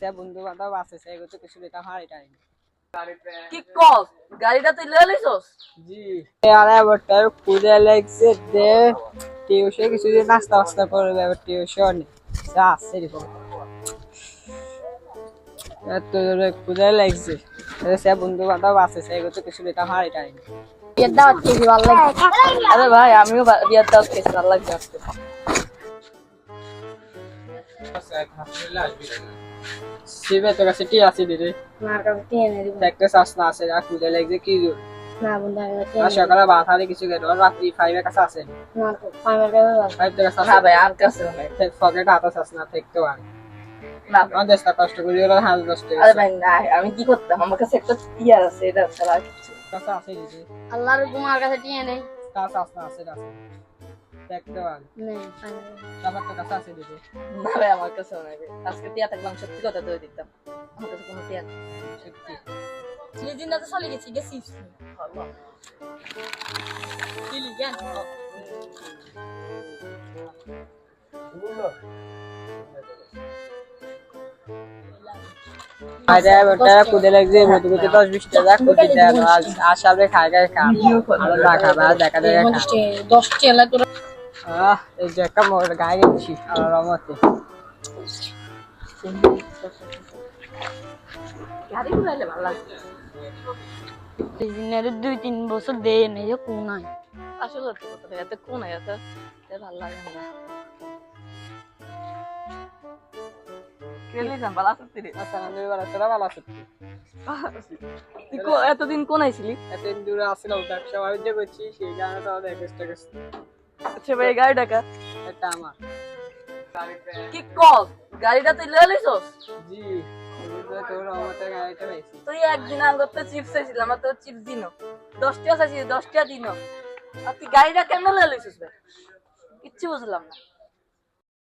সে বন্ধু বান্ধব আছে সেগুলো তো কিছু লেখা হয় এটাই কি কস গাড়িটা তুই লয়ে লইছস? জি আরে বটে কুদে লাগছে দে টিউশন কিছু দিন নাস্তা বাস্তা করবে টিউশন যা আছে রে এত জোরে কুদে লাগছে সে বন্ধু বান্ধব আছে সেগুলো তো কিছু লেখা হয় এটাই বিয়ের দাওয়াত খেয়েছি ভালো লাগছে। আরে ভাই আমিও বিয়ের দাওয়াত খেয়েছি ভালো লাগছে আজকে। শিবে তো কাছে টি আছে দিদি আমার কাছে টিয়ে নেই একটা শাসনা আছে আর কুদে লাগছে কি জোর না বন্ধু আমি আর সকালে ভাত হারে কিছু খেলো রাত্রি 5 এর কাছে আছে না ফাইনাল কাছে 5 টাকা শাসনা হ্যাঁ ভাই আর কাছে পকেটে হাতে শাসনা থাকতে পারে না আমার দেশটা কষ্ট করি ওরা হাল কষ্ট আরে ভাই না আমি কি করতাম আমার কাছে একটা টিয়ার আছে এটা ছাড়া কিছু কাছে আছে দিদি আল্লাহর তোমার কাছে টিয়ে নেই তার শাসনা আছে আছে দেখতে পারে নেই ফাইনাল তারপর তো কাছে আছে দিদি না ভাই আমার কাছে নাই আজকে টিয়া থাকলাম সত্যি কথা তো দিতাম আমার কাছে কোনো টিয়া নেই সত্যি সেদিন না তো চলে গেছি গেছিস ভালো দিলি কেন আরে বেটা কুদে লাগছে মতো মতো 10-20 টাকা কুদি দেন আজ আসাবে খায় খায় খা আর রাখা বা দেখা দেখা খা 10 চেলা করে এই যে একটা মোর গায়ে গেছি আর রমতে গাড়ি ঘুরাইলে ভালো লাগে দিনের 2-3 বছর দেয় নেই যে কোন নাই আসলে তো কথা এত কোন নাই এত ভালো লাগে না কেলি জান ভালো আছিস রে আলহামদুলিল্লাহ তোরা ভালো আছিস তুই এতদিন কোন আইছিলি এতদিন দূরে আসছিলাম ব্যবসা বাণিজ্য করছি সেই কারণে তো দেখতে গেছি আচ্ছা ভাই গাড়ি টাকা এটা আমার কি কস গাড়িটা তুই লয়ে লইছস জি তোর রহমতের গাড়িটা পাইছি তুই একদিন আগে তো চিপস চাইছিলাম আমার তো চিপস দিনো 10 টাকা চাইছি 10 টাকা দিনো আর তুই গাড়িটা কেন লয়ে লইছস ভাই কিচ্ছু বুঝলাম না